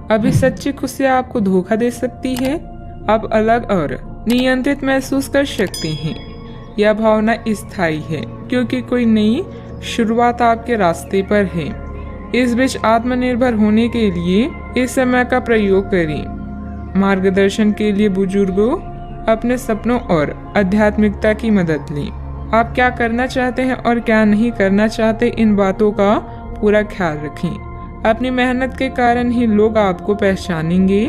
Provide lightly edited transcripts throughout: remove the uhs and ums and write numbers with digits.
अभी सच्ची खुशी आपको धोखा दे सकती है। आप अलग और नियंत्रित महसूस कर सकते हैं। यह भावना स्थायी है क्योंकि कोई नई शुरुआत आपके रास्ते पर है। इस बीच आत्मनिर्भर होने के लिए इस समय का प्रयोग करें। मार्गदर्शन के लिए बुजुर्गों, अपने सपनों और आध्यात्मिकता की मदद लें। आप क्या करना चाहते हैं और क्या नहीं करना चाहते, इन बातों का पूरा ख्याल रखें। अपनी मेहनत के कारण ही लोग आपको पहचानेंगे।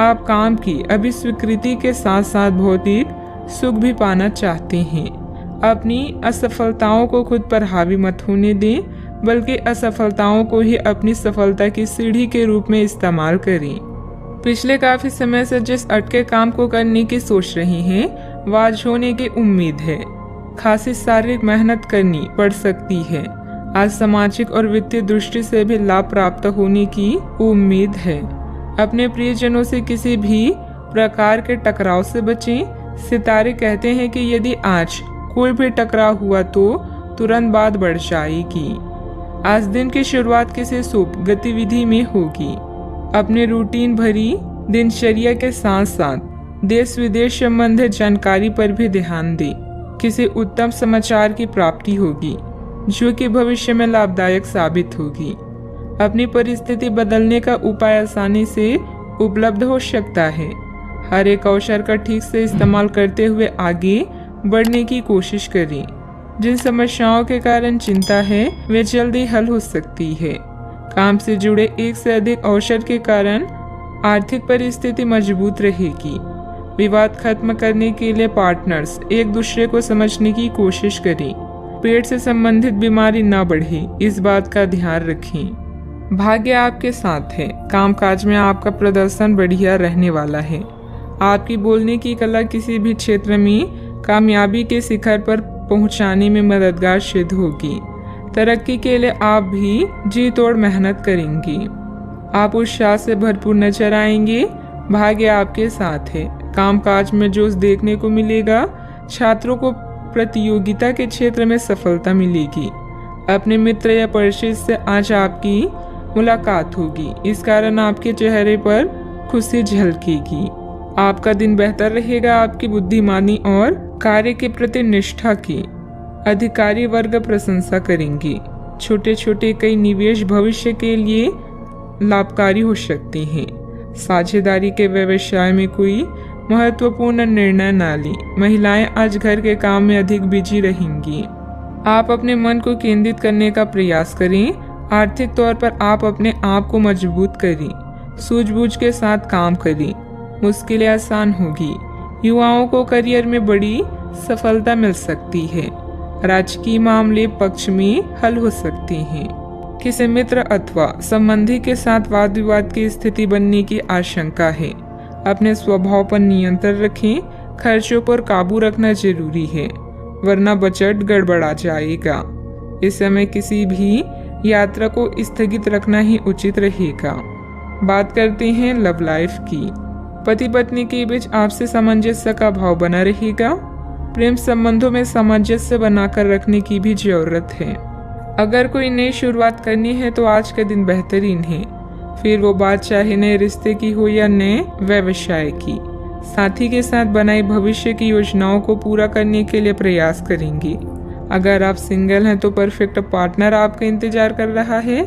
आप काम की अभी स्वीकृति के साथ साथ भौतिक सुख भी पाना चाहते हैं। अपनी असफलताओं को खुद पर हावी मत होने दें, बल्कि असफलताओं को ही अपनी सफलता की सीढ़ी के रूप में इस्तेमाल करें। पिछले काफी समय से जिस अटके काम को करने की सोच रही हैं, वह आज होने की उम्मीद है। खासी शारीरिक मेहनत करनी पड़ सकती है। आज सामाजिक और वित्तीय दृष्टि से भी लाभ प्राप्त होने की उम्मीद है। अपने प्रियजनों से किसी भी प्रकार के टकराव से बचें। सितारे कहते हैं कि यदि आज कोई भी टकराव हुआ तो तुरंत बात बढ़ जाएगी। आज दिन की शुरुआत किसी शुभ गतिविधि में होगी। अपने रूटीन भरी दिनचर्या के साथ साथ देश विदेश संबंधित जानकारी पर भी ध्यान दें। किसी उत्तम समाचार की प्राप्ति होगी जो कि भविष्य में लाभदायक साबित होगी। अपनी परिस्थिति बदलने का उपाय आसानी से उपलब्ध हो सकता है। हर एक अवसर का ठीक से इस्तेमाल करते हुए आगे बढ़ने की कोशिश करें। जिन समस्याओं के कारण चिंता है वे जल्दी हल हो सकती है। काम से जुड़े एक से अधिक अवसर के कारण आर्थिक परिस्थिति मजबूत रहेगी। विवाद खत्म करने के लिए पार्टनर्स एक दूसरे को समझने की कोशिश करें। पेट से संबंधित बीमारी न बढ़े, इस बात का ध्यान रखें। भाग्य आपके साथ है। कामकाज में आपका प्रदर्शन बढ़िया रहने वाला है। आपकी बोलने की कला किसी भी क्षेत्र में कामयाबी के शिखर पर पहुंचाने में मददगार सिद्ध होगी। तरक्की के लिए आप भी जी तोड़ मेहनत करेंगे। आप उत्साह से भरपूर नजर आएंगे। भाग्य आपके साथ है। कामकाज में जोश देखने को मिलेगा। छात्रों को प्रतियोगिता के क्षेत्र में सफलता मिलेगी। अपने मित्र या परिचित से आज आपकी मुलाकात होगी। इस कारण आपके चेहरे पर खुशी झलकेगी। आपका दिन बेहतर रहेगा। आपकी बुद्धिमानी और कार्य के प्रति निष्ठा की अधिकारी वर्ग प्रशंसा करेंगे। छोटे छोटे कई निवेश भविष्य के लिए लाभकारी हो सकते हैं। साझेदारी के व्यवसाय में कोई महत्वपूर्ण निर्णय न लें। महिलाएं आज घर के काम में अधिक बिजी रहेंगी। आप अपने मन को केंद्रित करने का प्रयास करें। आर्थिक तौर पर आप अपने आप को मजबूत करें। सूझबूझ के साथ काम करें। मुश्किलें आसान होगी। युवाओं को करियर में बड़ी सफलता मिल सकती है। राजकीय मामले पक्ष में हल हो सकते हैं। किसी मित्र अथवा संबंधी के साथ वाद विवाद की स्थिति बनने की आशंका है। अपने स्वभाव पर नियंत्रण रखें। खर्चों पर काबू रखना जरूरी है, वरना बजट गड़बड़ा जाएगा। इस समय किसी भी यात्रा को स्थगित रखना ही उचित रहेगा। बात करते हैं लव लाइफ की। पति पत्नी के बीच आपसी सामंजस्य का भाव बना रहेगा। प्रेम संबंधों में सामंजस्य बनाकर रखने की भी जरूरत है। अगर कोई नई शुरुआत करनी है तो आज का दिन बेहतरीन है। फिर वो बात चाहे नए रिश्ते की हो या नए व्यवसाय की। साथी के साथ बनाई भविष्य की योजनाओं को पूरा करने के लिए प्रयास करेंगे। अगर आप सिंगल हैं तो परफेक्ट पार्टनर आपका इंतजार कर रहा है।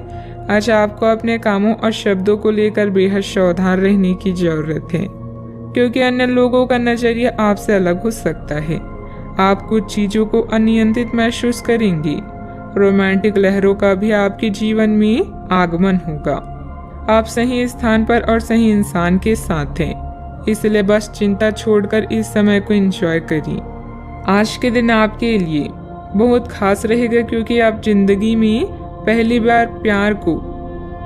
आज आपको अपने कामों और शब्दों को लेकर बेहद सावधान रहने की जरूरत है, क्योंकि अन्य लोगों का नजरिया आपसे अलग हो सकता है। आप कुछ चीजों को अनियंत्रित महसूस करेंगे। रोमांटिक लहरों का भी आपके जीवन में आगमन होगा। आप सही स्थान पर और सही इंसान के साथ हैं, इसलिए बस चिंता छोड़कर इस समय को एंजॉय करिए। आज के दिन आपके लिए बहुत खास रहेगा, क्योंकि आप जिंदगी में पहली बार प्यार को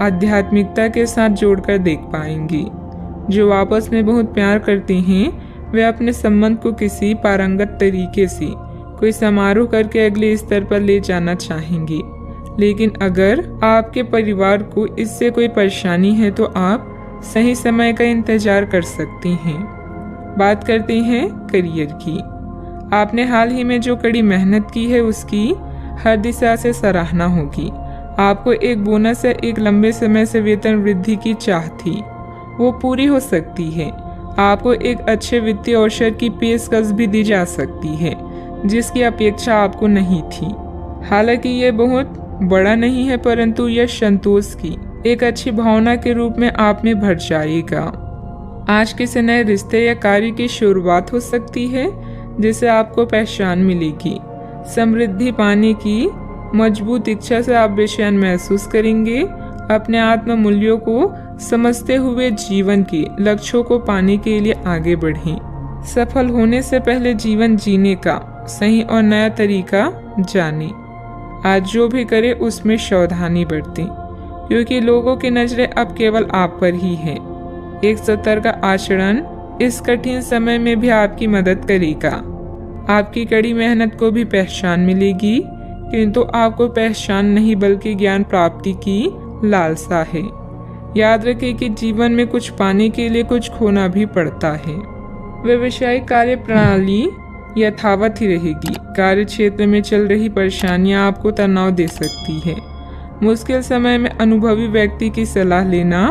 आध्यात्मिकता के साथ जोड़कर देख पाएंगे। जो आपस में बहुत प्यार करते हैं वे अपने संबंध को किसी पारंगत तरीके से कोई समारोह करके अगले स्तर पर ले जाना चाहेंगे। लेकिन अगर आपके परिवार को इससे कोई परेशानी है तो आप सही समय का इंतजार कर सकते हैं। बात करते हैं करियर की। आपने हाल ही में जो कड़ी मेहनत की है उसकी हर दिशा से सराहना होगी। आपको एक बोनस या एक लंबे समय से वेतन वृद्धि की चाह थी। वो पूरी हो सकती है। आपको एक अच्छे वित्तीय अवसर की पेशकश भी दी जा सकती है जिसकी अपेक्षा आपको नहीं थी। हालांकि ये बहुत बड़ा नहीं है, परंतु यह संतोष की एक अच्छी भावना के रूप में आप में भर जाएगा। आज किसी नए रिश्ते या कार्य की शुरुआत हो सकती है जिसे आपको पहचान मिलेगी। समृद्धि पाने की मजबूत इच्छा से आप बेचैन महसूस करेंगे। अपने आत्म मूल्यों को समझते हुए जीवन के लक्ष्यों को पाने के लिए आगे बढ़ें। सफल होने से पहले जीवन जीने का सही और नया तरीका जानें। आज जो भी करें उसमें सावधानी बरतें, क्योंकि लोगों की नजरें अब केवल आप पर ही है। एक सतर्क आचरण इस कठिन समय में भी आपकी मदद करेगा। आपकी कड़ी मेहनत को भी पहचान मिलेगी, किंतु आपको पहचान नहीं बल्कि ज्ञान प्राप्ति की लालसा है। याद रखें कि जीवन में कुछ पाने के लिए कुछ खोना भी पड़ता है। व्यवसायिक कार्य प्रणाली यथावत ही रहेगी। कार्य क्षेत्र में चल रही परेशानियां आपको तनाव दे सकती है। मुश्किल समय में अनुभवी व्यक्ति की सलाह लेना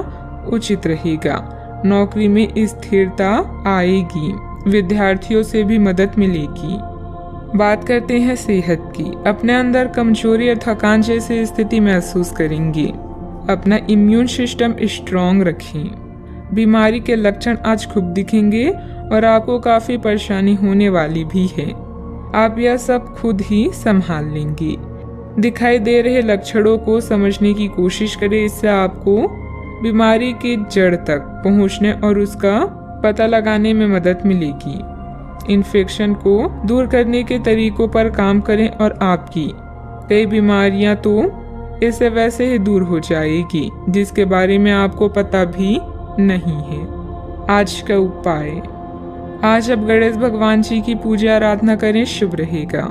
उचित रहेगा। नौकरी में स्थिरता आएगी। विद्यार्थियों से भी मदद मिलेगी। बात करते हैं सेहत की। अपने अंदर कमजोरी और थकान जैसी स्थिति महसूस करेंगे। अपना इम्यून सिस्टम स्ट्रॉन्ग रखें। बीमारी के लक्षण आज खूब दिखेंगे और आपको काफी परेशानी होने वाली भी है। आप यह सब खुद ही संभाल लेंगे। दिखाई दे रहे लक्षणों को समझने की कोशिश करें। इससे आपको बीमारी की जड़ तक पहुंचने और उसका पता लगाने में मदद मिलेगी। इन्फेक्शन को दूर करने के तरीकों पर काम करें और आपकी कई बीमारियां तो इससे वैसे ही दूर हो जाएगी जिसके बारे में आपको पता भी नहीं है। आज का उपाय, आज आप गणेश भगवान जी की पूजा आराधना करें, शुभ रहेगा।